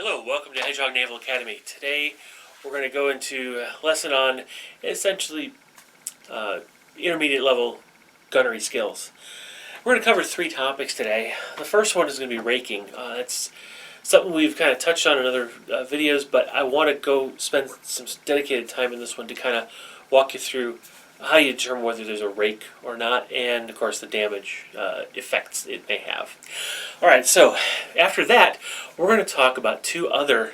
Hello, welcome to Hedgehog Naval Academy. Today we're going to go into a lesson on essentially intermediate level gunnery skills. We're going to cover three topics today. The first one is going to be raking. It's something we've kind of touched on in other videos, but I want to go spend some dedicated time in this one to kind of walk you through how you determine whether there's a rake or not, and of course the damage effects it may have. Alright, so after that, we're going to talk about two other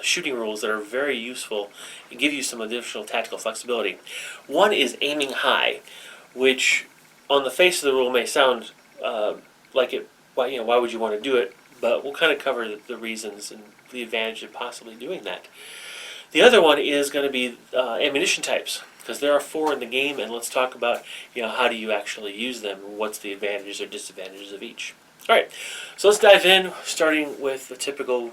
shooting rules that are very useful and give you some additional tactical flexibility. One is aiming high, which on the face of the rule may sound like it, why would you want to do it, but we'll kind of cover the reasons and the advantage of possibly doing that. The other one is going to be ammunition types, because there are four in the game, and let's talk about how do you actually use them, and what's the advantages or disadvantages of each. All right, so let's dive in, starting with the typical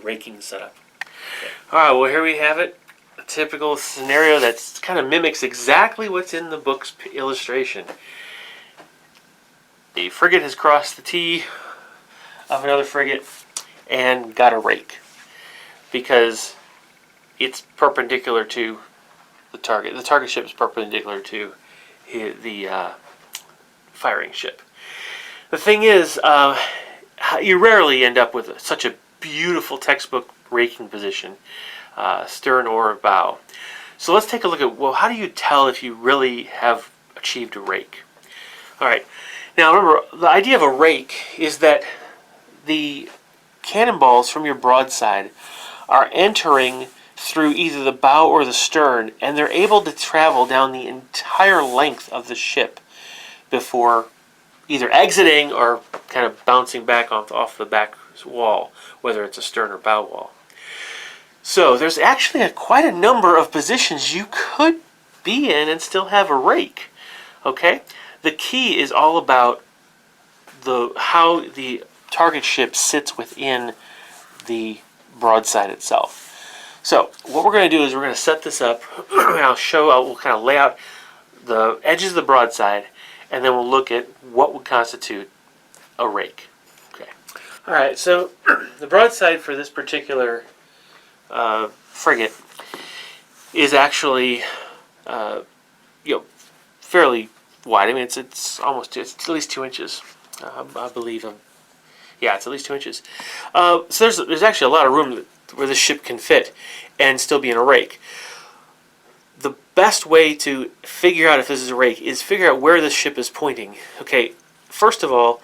raking setup. Okay. All right, well here we have it, a typical scenario that kind of mimics exactly what's in the book's illustration. A frigate has crossed the T of another frigate and got a rake because it's perpendicular to the target. The target ship is perpendicular to the firing ship. The thing is, you rarely end up with such a beautiful textbook raking position, stern or bow. So let's take a look at, well, how do you tell if you really have achieved a rake? All right. Now remember, the idea of a rake is that the cannonballs from your broadside are entering through either the bow or the stern, and they're able to travel down the entire length of the ship before either exiting or kind of bouncing back off the back wall, whether it's a stern or bow wall. So there's actually quite a number of positions you could be in and still have a rake. Okay? The key is all about how the target ship sits within the broadside itself. So what we're going to do is we're going to set this up, and we'll kind of lay out the edges of the broadside, and then we'll look at what would constitute a rake. Okay. All right, so the broadside for this particular frigate is actually fairly wide. I mean, it's at least 2 inches, I believe. Yeah, it's at least 2 inches. So there's actually a lot of room where the ship can fit and still be in a rake. The best way to figure out if this is a rake is figure out where the ship is pointing. Okay, first of all,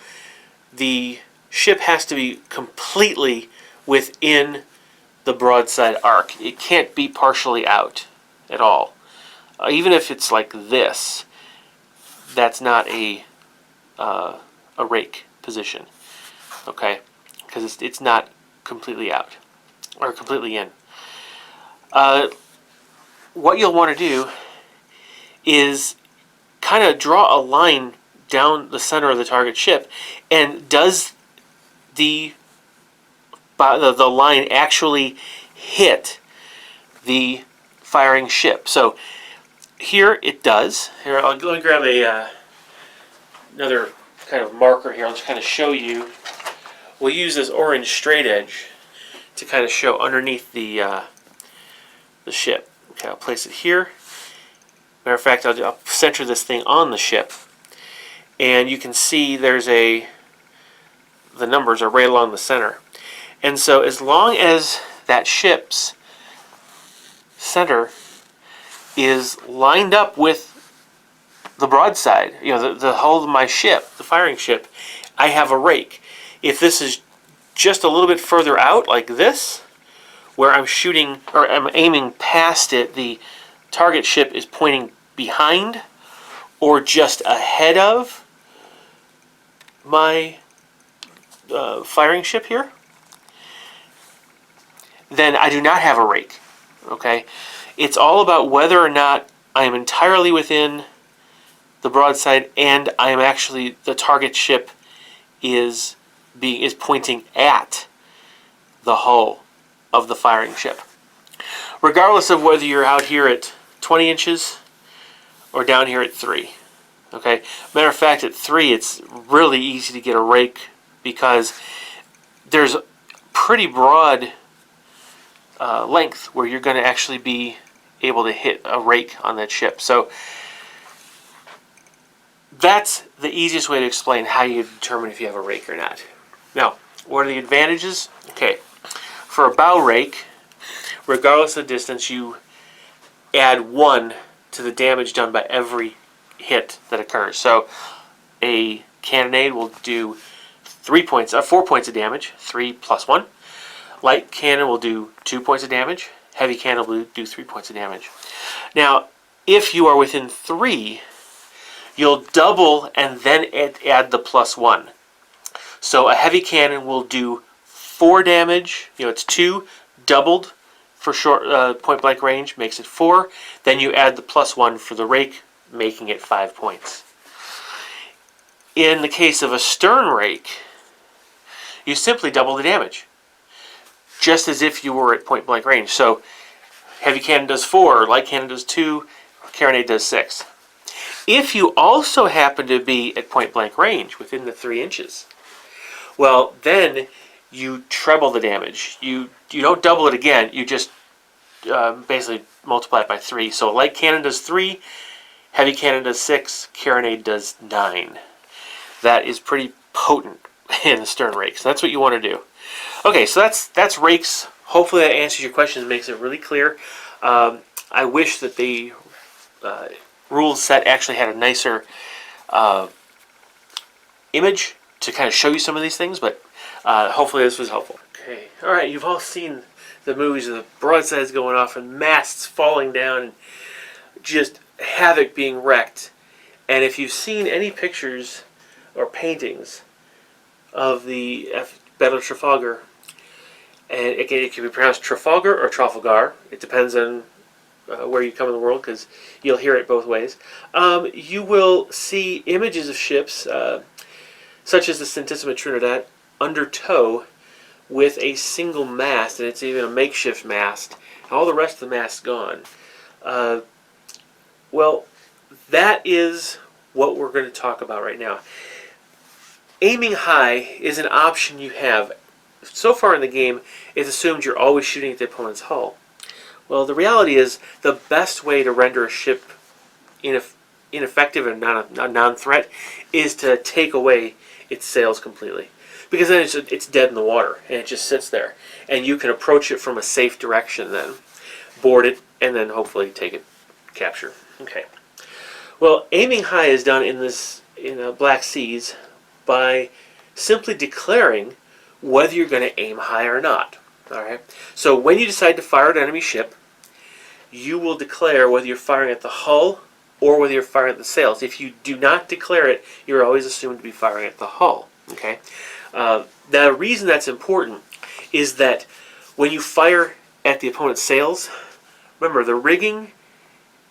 the ship has to be completely within the broadside arc. It can't be partially out at all. Even if it's like this, that's not a rake position. Okay, because it's not completely out or completely in. What you'll want to do is kind of draw a line down the center of the target ship, and does the line actually hit the firing ship? So here it does. Here, let me grab another kind of marker here. I'll just kind of show you. We'll use this orange straight edge to kind of show underneath the ship. Okay, I'll place it here. Matter of fact, I'll center this thing on the ship, and you can see the numbers are right along the center. And so as long as that ship's center is lined up with the broadside, the hull of my ship, the firing ship, I have a rake. If this is just a little bit further out, like this, where I'm shooting or I'm aiming past it, the target ship is pointing behind or just ahead of my firing ship here, then I do not have a rake. Okay, it's all about whether or not I am entirely within the broadside and I am actually, the target ship is pointing at the hull of the firing ship. Regardless of whether you're out here at 20 inches or down here at 3. Okay? Matter of fact, at 3 it's really easy to get a rake because there's pretty broad length where you're going to actually be able to hit a rake on that ship. So that's the easiest way to explain how you determine if you have a rake or not. Now, what are the advantages? Okay, for a bow rake, regardless of distance, you add 1 to the damage done by every hit that occurs. So a cannonade will do 4 points of damage, 3 plus 1. Light cannon will do 2 points of damage. Heavy cannon will do 3 points of damage. Now, if you are within 3, you'll double and then add the plus 1. So a heavy cannon will do 4 damage. It's 2 doubled for short point blank range, makes it 4. Then you add the plus 1 for the rake, making it 5 points. In the case of a stern rake, you simply double the damage, just as if you were at point blank range. So heavy cannon does 4, light cannon does 2, carronade does 6. If you also happen to be at point blank range, within the 3 inches, well, then you treble the damage. You don't double it again, you just basically multiply it by 3. So light cannon does 3, heavy cannon does 6, carronade does 9. That is pretty potent in the stern rake. So that's what you want to do. Okay, so that's rakes. Hopefully that answers your questions and makes it really clear. I wish that the rules set actually had a nicer image to kind of show you some of these things, but hopefully this was helpful. Okay, all right, you've all seen the movies of the broadsides going off and masts falling down and just havoc being wrecked. And if you've seen any pictures or paintings of the Battle of Trafalgar, and it can be pronounced Trafalgar or Trafalgar. It depends on where you come in the world, because you'll hear it both ways. You will see images of ships, such as the Santissima Trinidad, under tow with a single mast, and it's even a makeshift mast. All the rest of the mast's gone. Well, that is what we're going to talk about right now. Aiming high is an option you have. So far in the game, it's assumed you're always shooting at the opponent's hull. Well, the reality is the best way to render a ship ineffective and a non-threat is to take away its sails completely. Because then it's dead in the water, and it just sits there. And you can approach it from a safe direction then. Board it, and then hopefully take it, capture. Okay. Well, aiming high is done in Black Seas by simply declaring whether you're going to aim high or not. Alright? So when you decide to fire at an enemy ship, you will declare whether you're firing at the hull or whether you're firing at the sails. If you do not declare it, you're always assumed to be firing at the hull. Okay? The reason that's important is that when you fire at the opponent's sails, remember, the rigging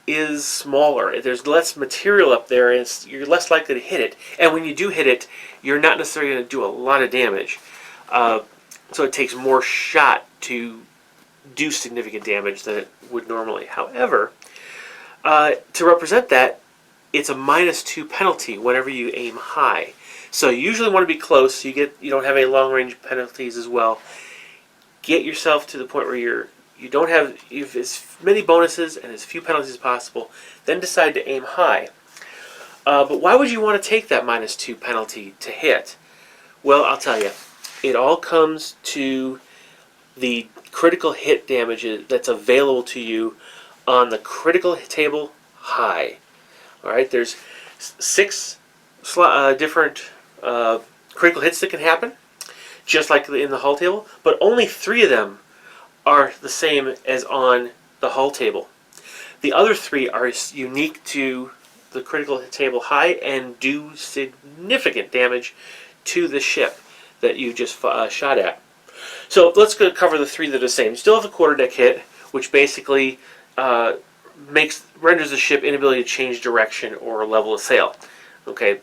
is smaller. There's less material up there, and you're less likely to hit it. And when you do hit it, you're not necessarily going to do a lot of damage. So it takes more shot to do significant damage than it would normally. However, to represent that, it's a -2 penalty whenever you aim high. So you usually want to be close. You don't have any long-range penalties as well. Get yourself to the point where you don't have as many bonuses and as few penalties as possible. Then decide to aim high. But why would you want to take that -2 penalty to hit? Well, I'll tell you. It all comes to the critical hit damage that's available to you on the critical table high. All right, there's 6 different critical hits that can happen, just like in the hull table, but only 3 of them are the same as on the hull table. The other 3 are unique to the critical table high and do significant damage to the ship that you just shot at. So let's go cover the 3 that are the same. You still have a quarterdeck hit, which basically renders the ship inability to change direction or level of sail. Okay,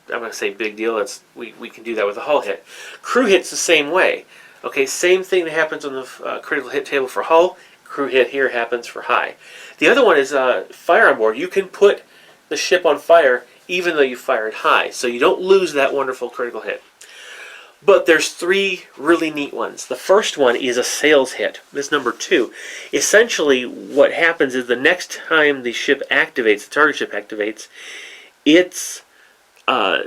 I'm going to say big deal. We can do that with a hull hit. Crew hit's the same way. Okay, same thing that happens on the critical hit table for hull. Crew hit here happens for high. The other one is fire on board. You can put the ship on fire even though you fired high, so you don't lose that wonderful critical hit. But there's three really neat ones. The first one is a sails hit. This number 2. Essentially, what happens is the next time the ship activates, the target ship activates, its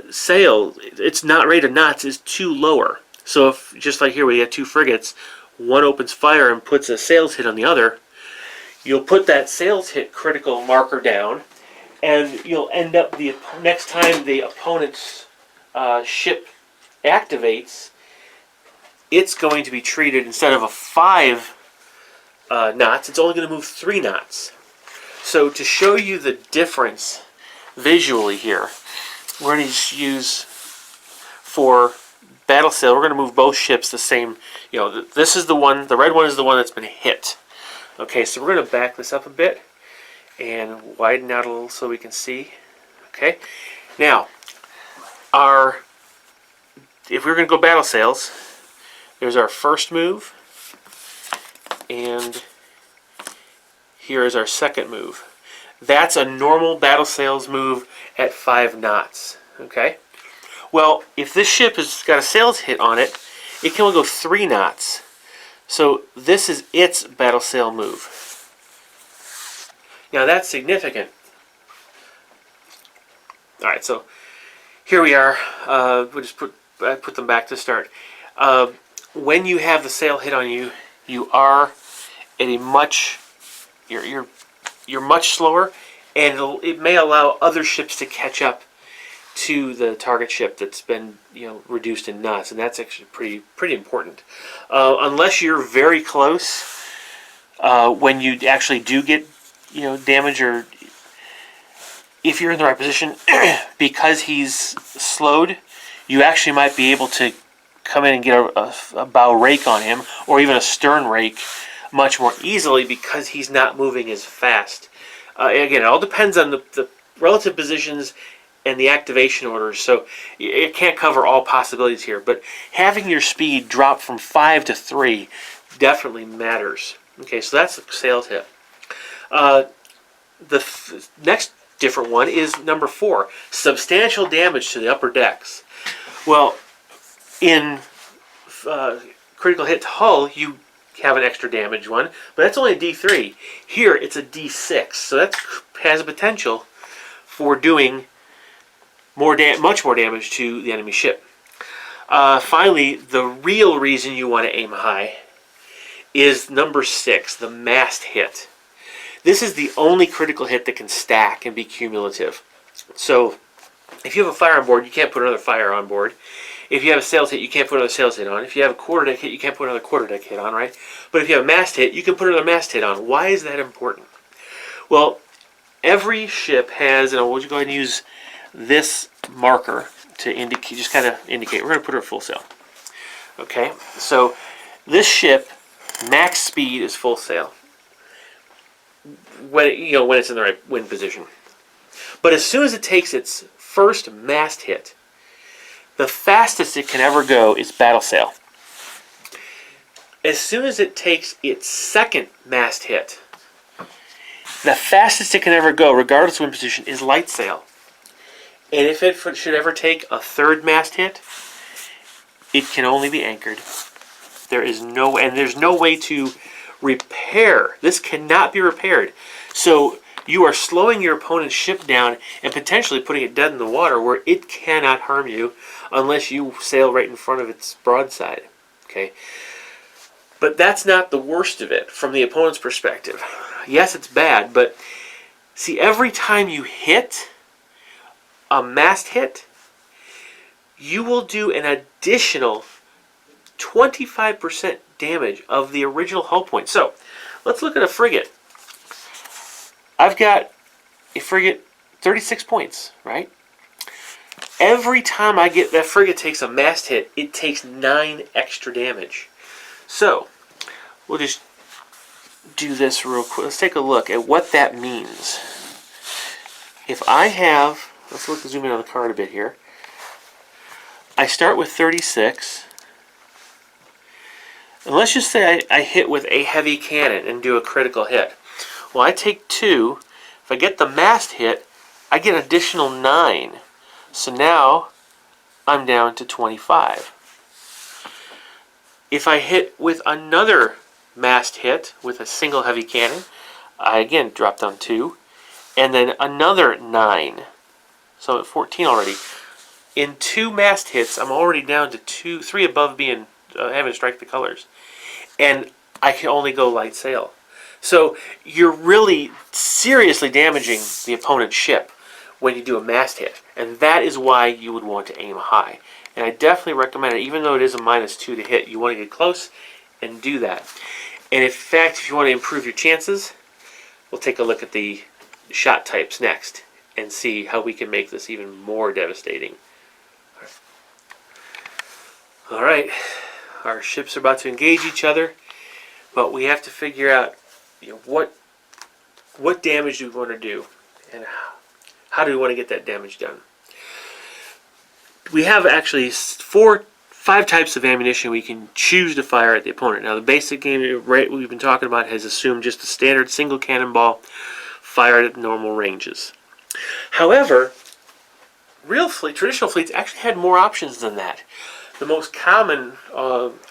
sail, its rate of knots is 2 lower. So if, just like here, we have 2 frigates, one opens fire and puts a sails hit on the other, you'll put that sails hit critical marker down, and you'll end up, the next time the opponent's ship activates, it's going to be treated, instead of a 5 knots, it's only going to move 3 knots. So to show you the difference visually here, we're going to use, for battle sail, we're going to move both ships the same. This is the one, the red one is the one that's been hit. Okay, so we're going to back this up a bit and widen out a little so we can see. Okay, now, if we're going to go battle sails, there's our first move, and here is our second move. That's a normal battle sails move at 5 knots. Okay? Well, if this ship has got a sails hit on it, it can only go 3 knots. So this is its battle sail move. Now that's significant. Alright, so here we are. We'll just put them back to start. When you have the sail hit on you, you are at a you're much slower, and it may allow other ships to catch up to the target ship that's been reduced in knots, and that's actually pretty important. Unless you're very close, when you actually do get damage, or if you're in the right position, because he's slowed, you actually might be able to come in and get a bow rake on him, or even a stern rake, much more easily, because he's not moving as fast. Again, it all depends on the relative positions and the activation orders, so it can't cover all possibilities here. But having your speed drop from 5 to 3 definitely matters. Okay, so that's the sail tip. The next different one is number 4, substantial damage to the upper decks. Well, in critical hit to hull, you have an extra damage one, but that's only a D3. Here, it's a D6, so that has a potential for doing much more damage to the enemy ship. Finally, the real reason you want to aim high is number 6, the mast hit. This is the only critical hit that can stack and be cumulative. So, if you have a fire on board, you can't put another fire on board. If you have a sails hit, you can't put another sails hit on. If you have a quarterdeck hit, you can't put another quarterdeck hit on, right? But if you have a mast hit, you can put another mast hit on. Why is that important? Well, every ship has, and we'll just go ahead and use this marker to indicate, just kind of indicate. We're going to put her full sail. Okay, so this ship, max speed is full sail when it's in the right wind position. But as soon as it takes its first mast hit, the fastest it can ever go is battle sail. As soon as it takes its second mast hit, the fastest it can ever go, regardless of wind position, is light sail. And if it should ever take a third mast hit, it can only be anchored. There's no way to repair. This cannot be repaired. So you are slowing your opponent's ship down and potentially putting it dead in the water, where it cannot harm you unless you sail right in front of its broadside. Okay? But that's not the worst of it from the opponent's perspective. Yes, it's bad, but see, every time you hit a mast hit, you will do an additional 25% damage of the original hull point. So, let's look at a frigate. I've got a frigate, 36 points, right? Every time that frigate takes a mast hit, it takes 9 extra damage. So, we'll just do this real quick. Let's take a look at what that means. If I have, let's zoom in on the card a bit here. I start with 36. And let's just say I hit with a heavy cannon and do a critical hit. Well, I take 2. If I get the mast hit, I get an additional 9. So now I'm down to 25. If I hit with another massed hit with a single heavy cannon, I again drop down 2, and then another 9. So I'm at 14 already. In 2 massed hits, I'm already down to 3 above being having to strike the colors, and I can only go light sail. So you're really seriously damaging the opponent's ship when you do a mast hit, and that is why you would want to aim high. And I definitely recommend it, even though it is a -2 to hit, you want to get close and do that. And in fact, if you want to improve your chances, we'll take a look at the shot types next and see how we can make this even more devastating. All right, our ships are about to engage each other, but we have to figure out, what damage do we want to do, and how do we want to get that damage done. We have actually 5 types of ammunition we can choose to fire at the opponent. Now, the basic game we've been talking about has assumed just a standard single cannonball fired at normal ranges. However, traditional fleets actually had more options than that. The most common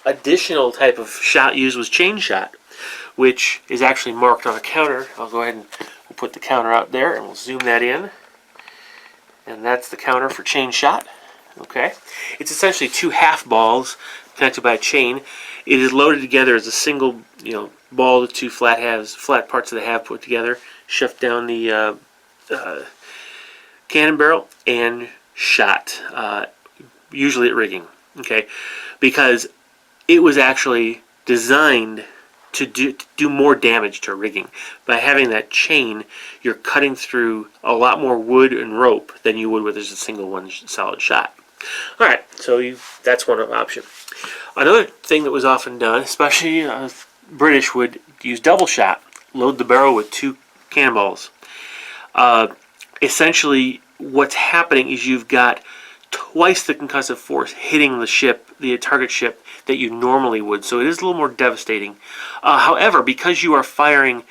additional type of shot used was chain shot, which is actually marked on a counter. I'll go ahead and we'll put the counter out there, and we'll zoom that in. And that's the counter for chain shot. Okay, it's essentially 2 half balls connected by a chain. It is loaded together as a single, ball with 2 flat parts of the half put together, shoved down the cannon barrel, and shot, usually at rigging. Okay, because it was actually designed to do more damage to rigging. By having that chain, you're cutting through a lot more wood and rope than you would with just a single one solid shot. All right, so that's one option. Another thing that was often done, especially British, would use double shot, load the barrel with 2 cannonballs. Essentially, what's happening is you've got twice the concussive force hitting the target ship, that you normally would. So it is a little more devastating. However, because you are firing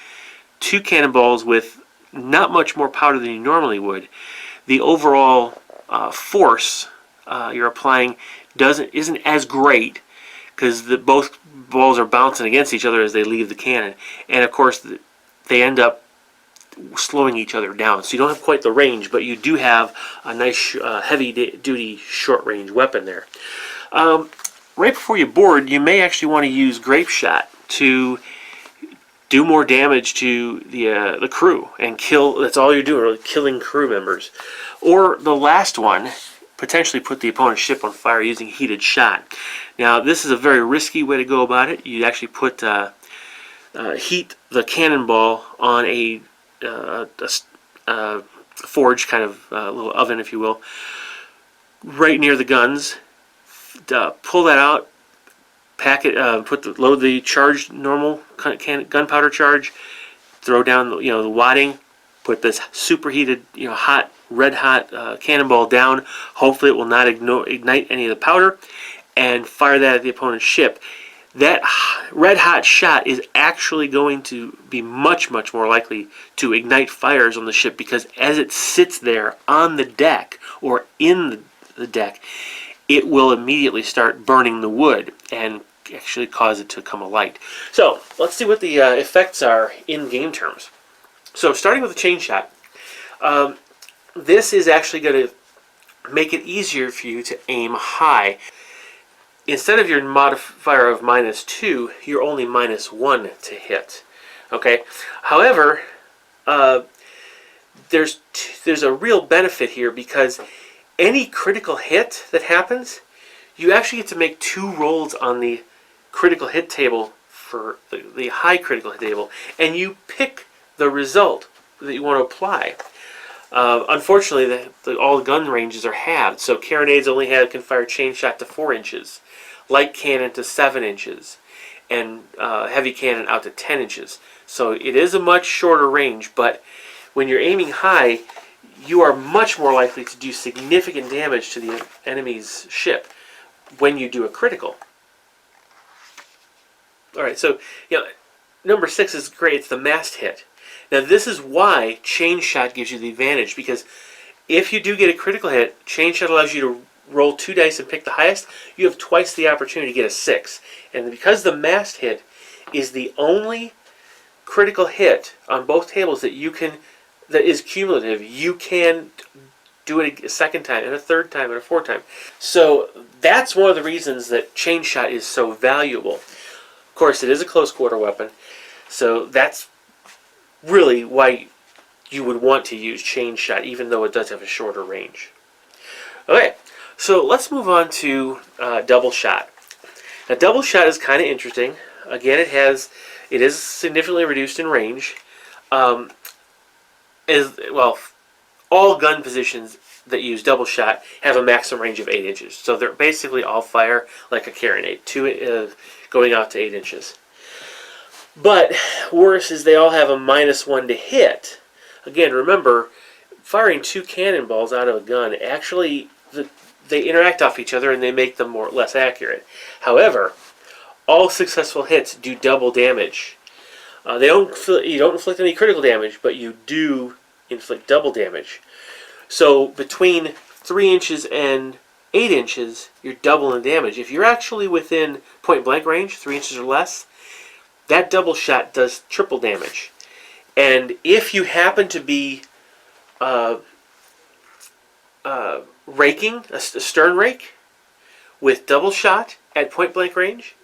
2 cannonballs with not much more powder than you normally would, the overall force you're applying isn't as great, because both balls are bouncing against each other as they leave the cannon, and of course they end up slowing each other down. So you don't have quite the range, but you do have a nice heavy-duty short-range weapon there. Right before you board, you may actually want to use grape shot to do more damage to the crew and kill. That's all you're doing, really, killing crew members. Or the last one, potentially put the opponent's ship on fire using heated shot. Now, this is a very risky way to go about it. You actually put heat the cannonball on a forge, kind of little oven, if you will, right near the guns. Pull that out, pack it, load the charged normal gunpowder charge, throw down the wadding, put this superheated hot red hot cannonball down. Hopefully it will not ignite any of the powder, and fire that at the opponent's ship. That red hot shot is actually going to be much more likely to ignite fires on the ship, because as it sits there on the deck or in the deck, it will immediately start burning the wood and actually cause it to come alight. So let's see what the effects are in game terms. So starting with the chain shot, this is actually going to make it easier for you to aim high. Instead of your modifier of -2, you're only -1 to hit. Okay. However, there's a real benefit here, because any critical hit that happens, you actually get to make 2 rolls on the critical hit table for the high critical hit table, and you pick the result that you want to apply. Unfortunately, all gun ranges are halved, so carronades only can fire chain shot to 4 inches, light cannon to 7 inches, and heavy cannon out to 10 inches. So it is a much shorter range, but when you're aiming high, you are much more likely to do significant damage to the enemy's ship when you do a critical. Alright, so number 6 is great. It's the mast hit. Now this is why chain shot gives you the advantage, because if you do get a critical hit, chain shot allows you to roll 2 dice and pick the highest, you have twice the opportunity to get a 6. And because the mast hit is the only critical hit on both tables that is cumulative, you can do it a second time and a third time and a fourth time. So that's one of the reasons that chain shot is so valuable. Of course, it is a close quarter weapon, so that's really why you would want to use chain shot, even though it does have a shorter range. Okay, so let's move on to double shot. Now, double shot is kind of interesting. Again, it is significantly reduced in range. All gun positions that use double shot have a maximum range of 8 inches. So they're basically all fire like a carronade, going out to 8 inches. But worse is they all have a -1 to hit. Again, remember, firing 2 cannonballs out of a gun, actually, they interact off each other and they make them less accurate. However, all successful hits do double damage. You don't inflict any critical damage, but you do inflict double damage. So between 3 inches and 8 inches, you're doubling damage. If you're actually within point blank range, 3 inches or less, that double shot does triple damage. And if you happen to be raking, a stern rake, with double shot at point blank range,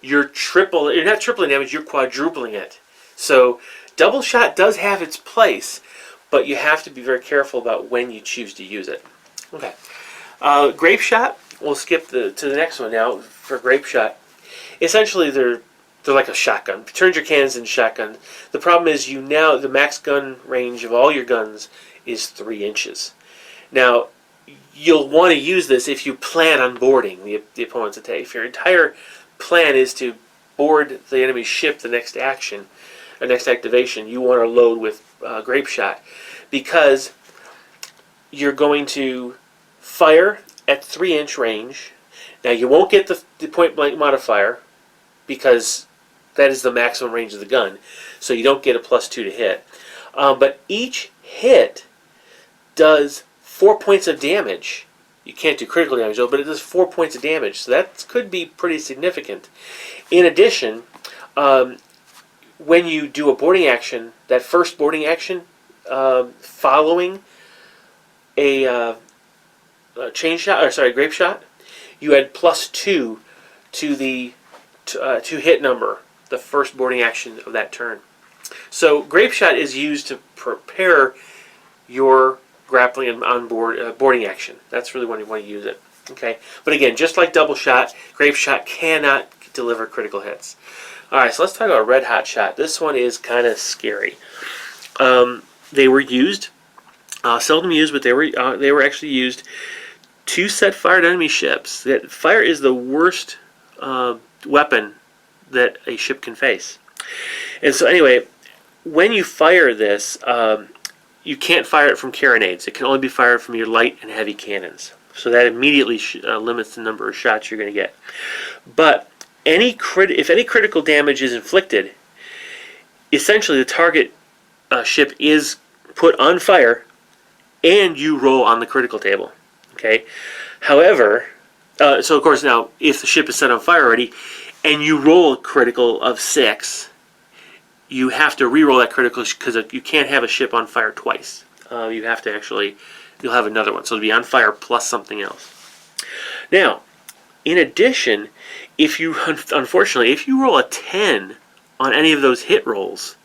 you're not tripling damage, you're quadrupling it. So double shot does have its place, but you have to be very careful about when you choose to use it. Okay, grape shot. We'll skip to the next one now for grape shot. Essentially, they're like a shotgun. Turn your cannons into shotgun. The problem is the max gun range of all your guns is 3 inches. Now, you'll want to use this if you plan on boarding the opponent's attack. If your entire plan is to board the enemy ship the next activation, you want to load with grape shot, because you're going to fire at 3-inch range. Now, you won't get the point blank modifier because that is the maximum range of the gun, so you don't get a +2 to hit. But each hit does 4 points of damage. You can't do critical damage though, but it does 4 points of damage, so that could be pretty significant. In addition, when you do a boarding action, that first boarding action following a grape shot, you add +2 to the to hit number, the first boarding action of that turn. So grape shot is used to prepare your grappling and boarding action. That's really when you want to use it. Okay, but again, just like double shot, grape shot cannot deliver critical hits. All right, so let's talk about red hot shot. This one is kind of scary. They were used, seldom used, but they were actually used to set fire to enemy ships. Fire is the worst weapon that a ship can face. And so anyway, when you fire this, you can't fire it from carronades. It can only be fired from your light and heavy cannons. So that immediately limits the number of shots you're going to get. But if any critical damage is inflicted, essentially the target ship is put on fire, and you roll on the critical table. Okay. However, so of course now, if the ship is set on fire already, and you roll a critical of 6, you have to re-roll that critical because you can't have a ship on fire twice. You have to you'll have another one. So it'll be on fire plus something else. Now, in addition, unfortunately, if you roll a 10 on any of those hit rolls,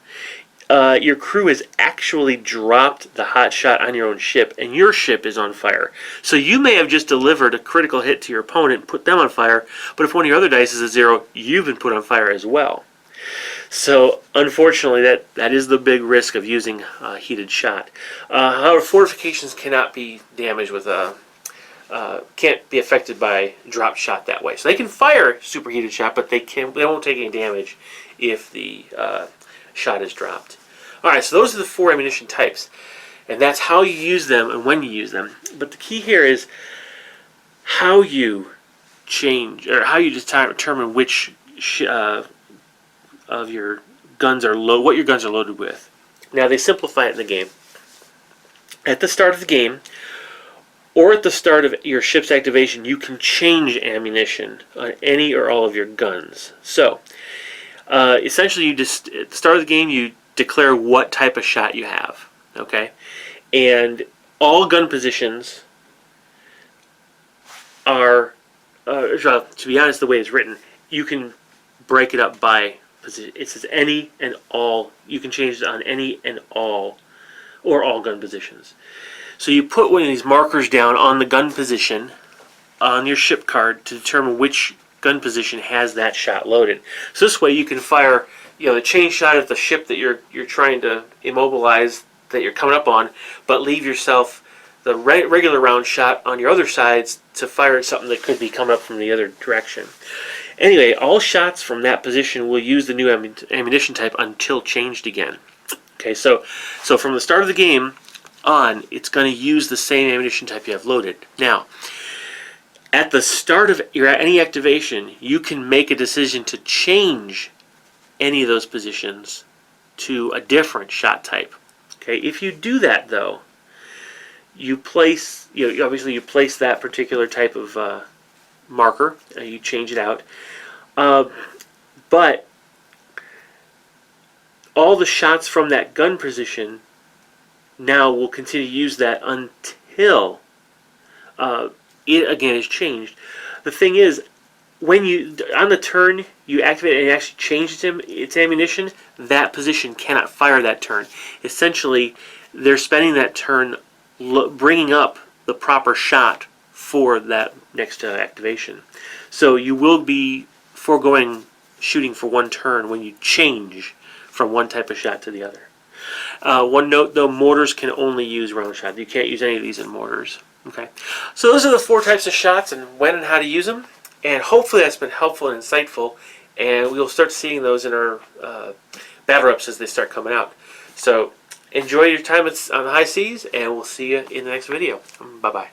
your crew has actually dropped the hot shot on your own ship, and your ship is on fire. So you may have just delivered a critical hit to your opponent and put them on fire, but if one of your other dice is a 0, you've been put on fire as well. So unfortunately, that is the big risk of using heated shot. However, fortifications cannot be damaged with can't be affected by dropped shot that way. So they can fire superheated shot, but they won't take any damage if the shot is dropped. All right, so those are the 4 ammunition types, and that's how you use them and when you use them. But the key here is how you change, or how you determine which of your guns are what your guns are loaded with. Now they simplify it in the game. At the start of the game, or at the start of your ship's activation, you can change ammunition on any or all of your guns. So, essentially, you just at the start of the game, you declare what type of shot you have. Okay, and all gun positions are, to be honest, the way it's written, you can break it up by position. It says any and all. You can change it on any and all, or all gun positions. So you put one of these markers down on the gun position on your ship card to determine which gun position has that shot loaded. So this way you can fire, the chain shot at the ship that you're trying to immobilize, that you're coming up on, but leave yourself the regular round shot on your other sides to fire at something that could be coming up from the other direction. Anyway, all shots from that position will use the new ammunition type until changed again. Okay, so from the start of the game on, it's going to use the same ammunition type you have loaded. Now, at the start of any activation, you can make a decision to change any of those positions to a different shot type. Okay, if you do that though, you place, obviously you place that particular type of marker, you change it out, but all the shots from that gun position now will continue to use that until it again is changed. The thing is, when you on the turn you activate it and it actually changes its ammunition, that position cannot fire that turn. Essentially, they're spending that turn bringing up the proper shot for that next activation. So you will be foregoing shooting for one turn when you change from one type of shot to the other. One note though, mortars can only use round shot. You can't use any of these in mortars. Okay, so those are the 4 types of shots and when and how to use them. And hopefully that's been helpful and insightful. And we'll start seeing those in our battle-ups as they start coming out. So enjoy your time on the high seas, and we'll see you in the next video. Bye-bye.